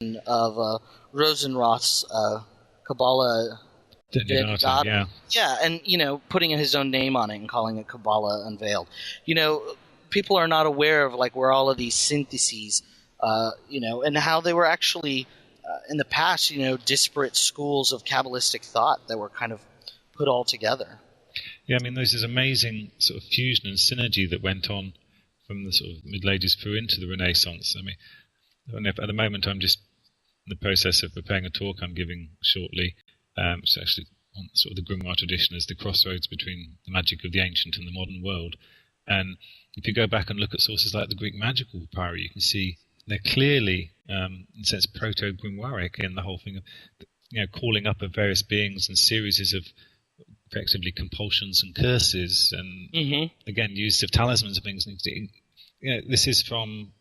of Rosenroth's Kabbalah. Yeah. Yeah, and, putting his own name on it and calling it Kabbalah Unveiled. People are not aware of, where all of these syntheses, and how they were actually, in the past, disparate schools of Kabbalistic thought that were kind of put all together. Yeah, I mean, there's this amazing sort of fusion and synergy that went on from the sort of Middle Ages through into the Renaissance. I mean, at the moment I'm just in the process of preparing a talk I'm giving shortly. It's actually on sort of the grimoire tradition as the crossroads between the magic of the ancient and the modern world. And if you go back and look at sources like the Greek magical papyri, you can see they're clearly, in a sense, proto-grimoiric in the whole thing of, calling up of various beings and series of effectively compulsions and curses, and again, use of talismans and things. This is from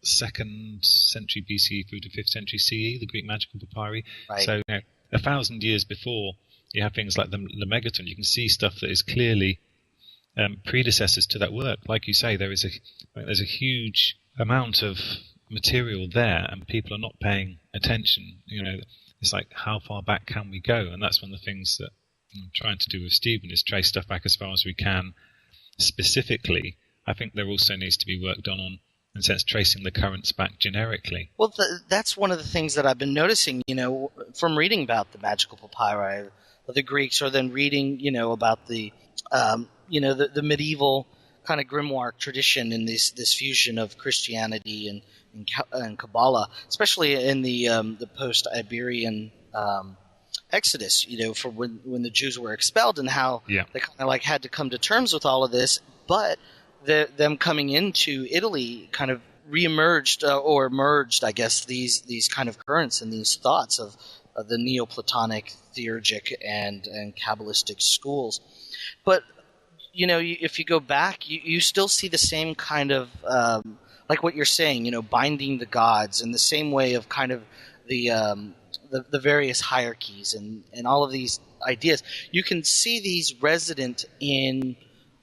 2nd century BCE through to 5th century CE, the Greek magical papyri. Right. So 1,000 years before, you have things like the Megaton. You can see stuff that is clearly predecessors to that work. Like you say, there's a huge amount of material there, and people are not paying attention. It's like, how far back can we go? And that's one of the things that I'm trying to do with Stephen, is trace stuff back as far as we can. Specifically, I think there also needs to be work done on, in a sense, tracing the currents back generically. Well, that's one of the things that I've been noticing, from reading about the magical papyri of the Greeks, or then reading, about the medieval kind of grimoire tradition and this fusion of Christianity and Kabbalah, especially in the post-Iberian Exodus, for when the Jews were expelled, and how they kind of had to come to terms with all of this, but them coming into Italy kind of reemerged or merged, I guess, these kind of currents and these thoughts of the Neoplatonic, theurgic, and Kabbalistic schools. But if you go back, you still see the same kind of like what you're saying, binding the gods, in the same way of kind of the various hierarchies and all of these ideas. You can see these resident in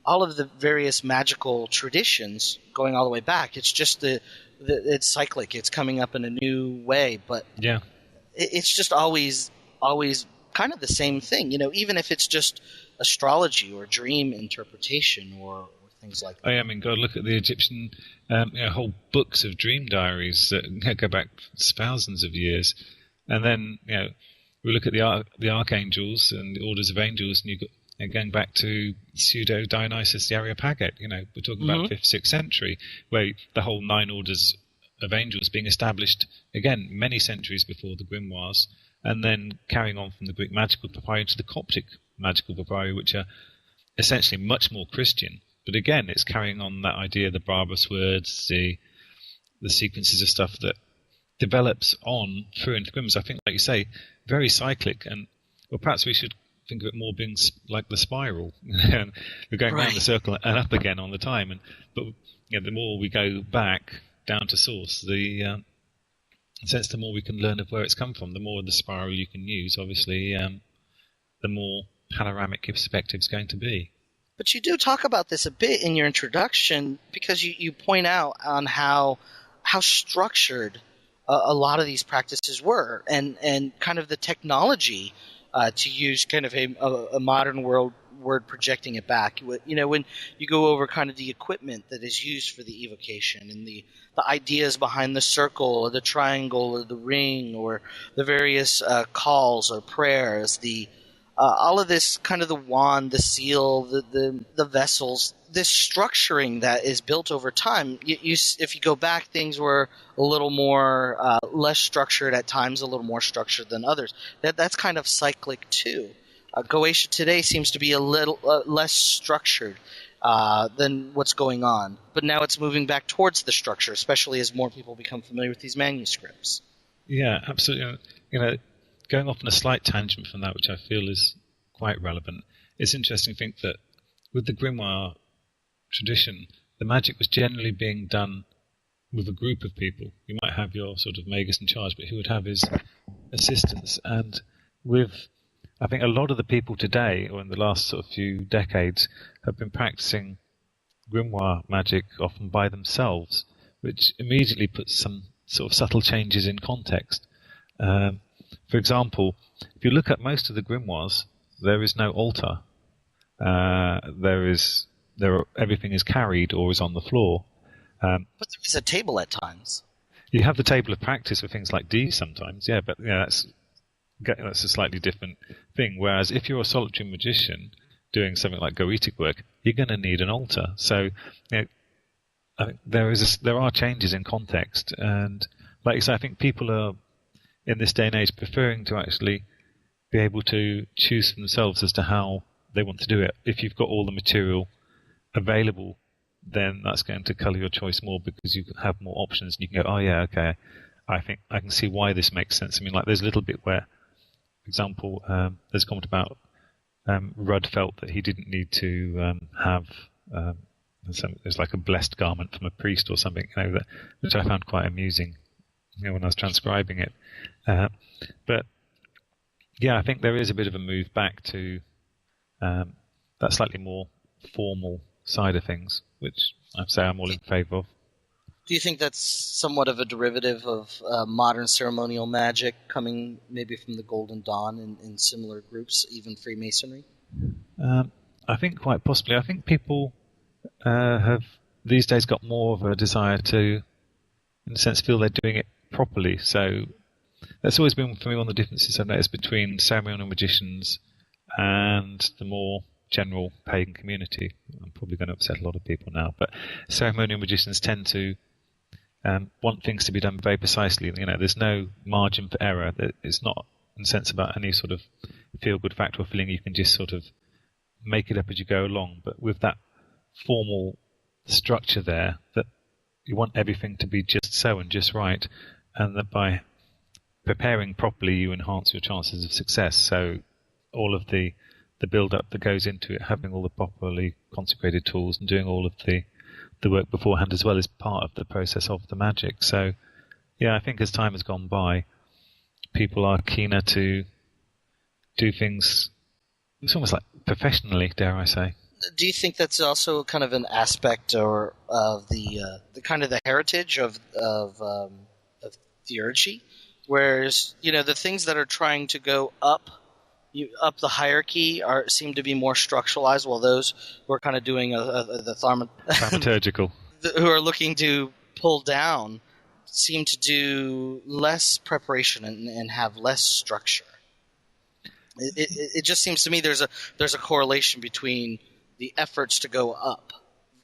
all of the various magical traditions going all the way back. It's just it's cyclic. It's coming up in a new way, but it's just always kind of the same thing. Even if it's just astrology or dream interpretation or things like that. I mean, God, look at the Egyptian whole books of dream diaries that go back thousands of years. And then, we look at the archangels and the orders of angels, and you've got, going back to pseudo Dionysius the Areopagite, we're talking about 5th, 6th century, where the whole 9 orders of angels being established, again, many centuries before the grimoires, and then carrying on from the Greek magical papyri to the Coptic magical papyri, which are essentially much more Christian. But again, it's carrying on that idea, the barbarous words, the sequences of stuff that develops on through into grimoires. I think, like you say, very cyclic, and perhaps we should think of it more being like the spiral. We're going around the circle and up again on the time. But the more we go back down to source, the more we can learn of where it's come from, the more the spiral you can use. Obviously, the more panoramic your perspective is going to be. But you do talk about this a bit in your introduction, because you point out on how structured a lot of these practices were, and kind of the technology to use kind of a modern word projecting it back. When you go over kind of the equipment that is used for the evocation, and the ideas behind the circle or the triangle or the ring or the various calls or prayers, all of this kind of the wand, the seal, the vessels, this structuring that is built over time. If you go back, things were a little more less structured at times, a little more structured than others. That's kind of cyclic too. Goetia today seems to be a little less structured than what's going on, but now it's moving back towards the structure, especially as more people become familiar with these manuscripts. Yeah, absolutely. Going off on a slight tangent from that, which I feel is quite relevant, it's interesting to think that with the grimoire tradition, the magic was generally being done with a group of people. You might have your sort of magus in charge, but who would have his assistants. And I think a lot of the people today, or in the last sort of few decades, have been practicing grimoire magic often by themselves, which immediately puts some sort of subtle changes in context. For example, if you look at most of the grimoires, there is no altar. Everything is carried or is on the floor. But there is a table at times. You have the table of practice for things like D sometimes, yeah, but that's a slightly different thing. Whereas if you're a solitary magician doing something like Goetic work, you're going to need an altar. So, I think there are changes in context, and like you say, I think people are in this day and age preferring to actually be able to choose for themselves as to how they want to do it. If you've got all the material available, then that's going to colour your choice more because you have more options and you can go, oh yeah, okay, I think I can see why this makes sense. I mean, like there's a little bit where, for example, there's a comment about Rudd felt that he didn't need to have there's like a blessed garment from a priest or something, which I found quite amusing when I was transcribing it. But yeah, I think there is a bit of a move back to that slightly more formal side of things, which I'd say I'm all in favour of. Do you think that's somewhat of a derivative of modern ceremonial magic coming maybe from the Golden Dawn in similar groups, even Freemasonry? I think quite possibly. I think people have these days got more of a desire to, in a sense, feel they're doing it properly. So that's always been, for me, one of the differences I've noticed between ceremonial magicians and the more general pagan community. I'm probably going to upset a lot of people now, but ceremonial magicians tend to want things to be done very precisely. There's no margin for error. It's not, in a sense, about any sort of feel-good factor or feeling you can just sort of make it up as you go along. But with that formal structure there, that you want everything to be just so and just right, and that by preparing properly you enhance your chances of success. So all of the build-up that goes into it, having all the properly consecrated tools and doing all of the work beforehand as well is part of the process of the magic. So yeah, I think as time has gone by, people are keener to do things, it's almost like professionally, dare I say. Do you think that's also kind of an aspect or of the kind of the heritage of theurgy, whereas the things that are trying to go up the hierarchy seem to be more structuralized, while those who are kind of doing the thaumaturgical, who are looking to pull down, seem to do less preparation and have less structure. It just seems to me there's a correlation between the efforts to go up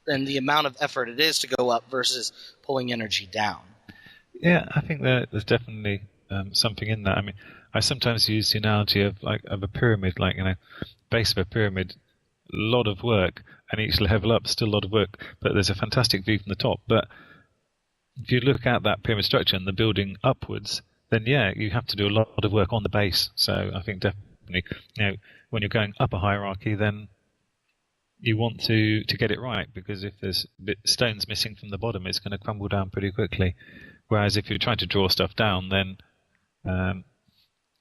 and the amount of effort it is to go up versus pulling energy down. Yeah, I think there's definitely something in that. I mean, I sometimes use the analogy of a pyramid, base of a pyramid, a lot of work, and each level up, still a lot of work, but there's a fantastic view from the top. But if you look at that pyramid structure and the building upwards, then yeah, you have to do a lot of work on the base. So I think definitely, when you're going up a hierarchy, then you want to get it right, because if there's stones missing from the bottom, it's going to crumble down pretty quickly. Whereas if you're trying to draw stuff down, then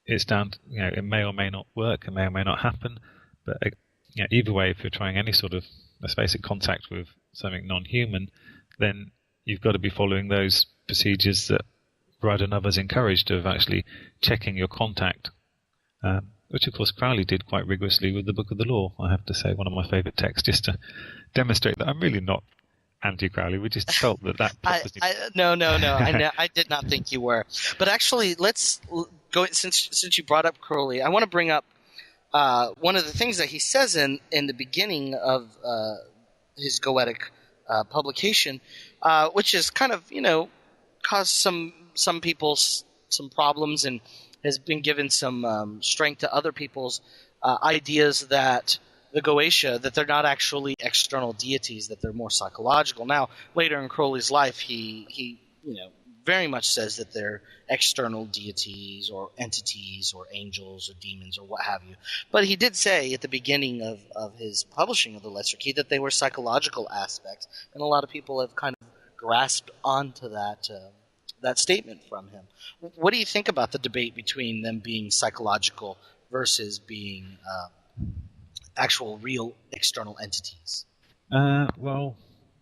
it's down to, it may or may not work, it may or may not happen. But either way, if you're trying any sort of, let's face it, contact with something non-human, then you've got to be following those procedures that Rudd and others encouraged, of actually checking your contact, which of course Crowley did quite rigorously with the Book of the Law. I have to say, one of my favourite texts, just to demonstrate that I'm really not anti-Crowley. We just felt that No. I did not think you were. But actually, let's go, since you brought up Crowley, I want to bring up one of the things that he says in the beginning of his Goetic publication, which has kind of caused some people some problems, and has been given some strength to other people's ideas that the Goetia, that they're not actually external deities, that they're more psychological. Now, later in Crowley's life, he very much says that they're external deities or entities or angels or demons or what have you. But he did say at the beginning of his publishing of the Lesser Key that they were psychological aspects, and a lot of people have kind of grasped onto that statement from him. What do you think about the debate between them being psychological versus being actual real external entities? Well,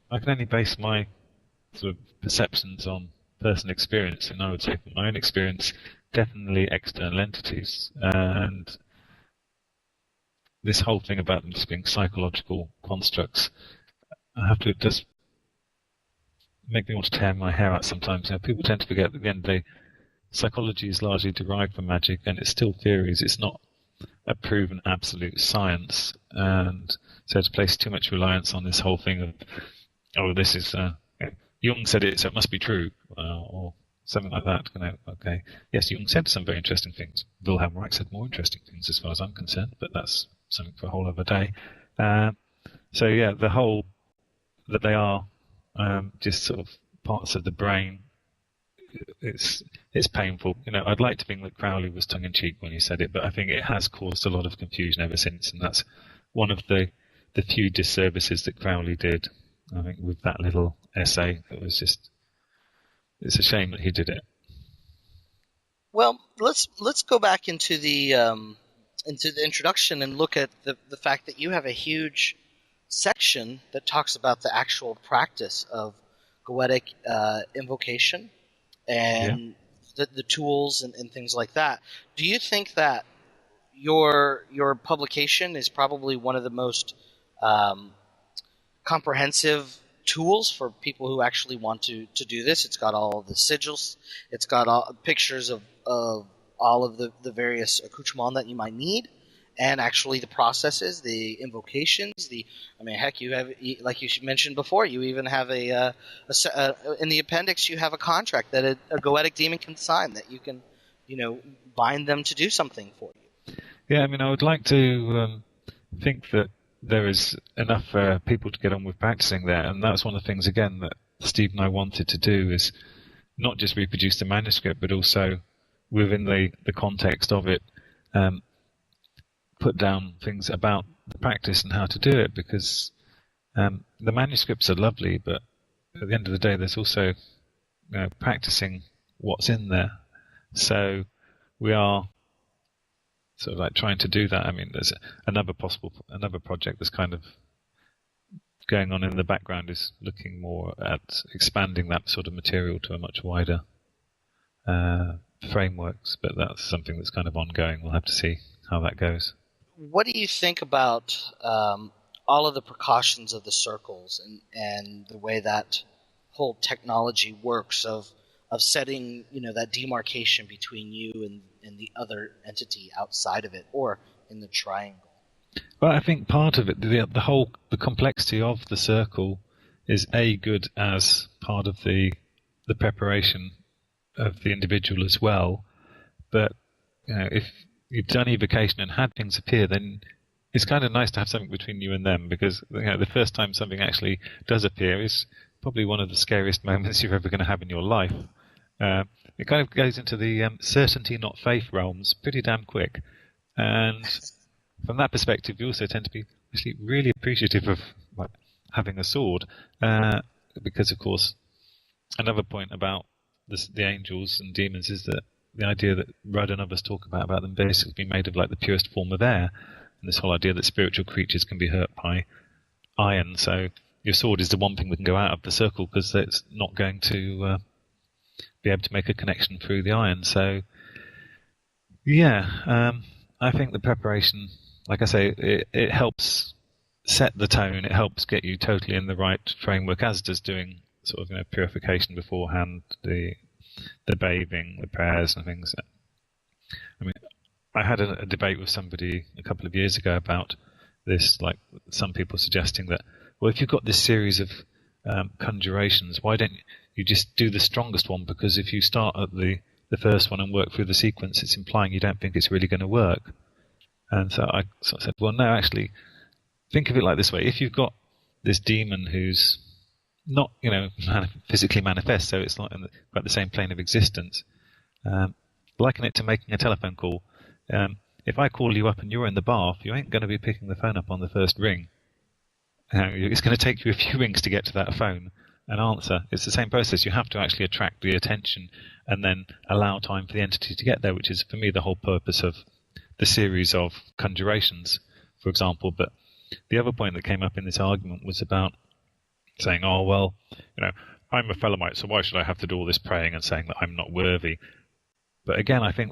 I can only base my sort of perceptions on personal experience, and I would say from my own experience, definitely external entities. And this whole thing about them just being psychological constructs, I have to just make me want to tear my hair out sometimes. People tend to forget that at the end of the day, psychology is largely derived from magic, and it's still theories. It's not a proven absolute science. And so to place too much reliance on this whole thing of, oh, this is Jung said it, so it must be true, or something like that. Okay, yes, Jung said some very interesting things. Wilhelm Reich said more interesting things, as far as I'm concerned, but that's something for a whole other day. So yeah, the whole that they are just sort of parts of the brain. It's painful. I'd like to think that Crowley was tongue-in-cheek when he said it, but I think it has caused a lot of confusion ever since, and that's one of the few disservices that Crowley did, I think, with that little essay. It's a shame that he did it. Well, let's go back into the introduction and look at the fact that you have a huge section that talks about the actual practice of Goetic invocation and the tools and things like that. Do you think that your publication is probably one of the most comprehensive tools for people who actually want to do this? It's got all of the sigils. It's got all pictures of all of the various accoutrements that you might need, and actually the processes, the invocations, heck, you have, like you mentioned before, you even have in the appendix, you have a contract that a Goetic demon can sign that you can, bind them to do something for you. Yeah, I would like to think that there is enough people to get on with practicing there, and that's one of the things, again, that Steve and I wanted to do, is not just reproduce the manuscript, but also within the context of it, put down things about the practice and how to do it, because the manuscripts are lovely, but at the end of the day, there's also practicing what's in there. So we are sort of like trying to do that. There's another project that's kind of going on in the background, is looking more at expanding that sort of material to a much wider frameworks, but that's something that's kind of ongoing. We'll have to see how that goes. What do you think about all of the precautions of the circles and the way that whole technology works of setting, that demarcation between you and the other entity outside of it, or in the triangle? Well, I think part of it, the complexity of the circle, is good as part of the preparation of the individual as well. But if you've done evocation and had things appear, then it's kind of nice to have something between you and them, because the first time something actually does appear is probably one of the scariest moments you're ever going to have in your life. It kind of goes into the certainty, not faith realms pretty damn quick. And from that perspective, you also tend to be actually really appreciative of having a sword, because, of course, another point about the angels and demons is that the idea that Rudd and others talk about them basically being made of the purest form of air, and this whole idea that spiritual creatures can be hurt by iron. So your sword is the one thing that can go out of the circle, because it's not going to be able to make a connection through the iron. So I think the preparation, like I say, it helps set the tone. It helps get you totally in the right framework, as does doing sort of purification beforehand, the bathing, the prayers and things. I had a debate with somebody a couple of years ago about this, some people suggesting that, well, if you've got this series of conjurations, why don't you just do the strongest one? Because if you start at the first one and work through the sequence, it's implying you don't think it's really going to work. And so I sort of said, well, no, actually, think of it like this way. If you've got this demon who's not, physically manifest, so it's not in quite the same plane of existence, liken it to making a telephone call. If I call you up and you're in the bath, you ain't going to be picking the phone up on the first ring. It's going to take you a few rings to get to that phone and answer. It's the same process. You have to actually attract the attention and then allow time for the entity to get there, which is, for me, the whole purpose of the series of conjurations, for example. But the other point that came up in this argument was about saying, oh, well, I'm a Thelemite, so why should I have to do all this praying and saying that I'm not worthy? But again, I think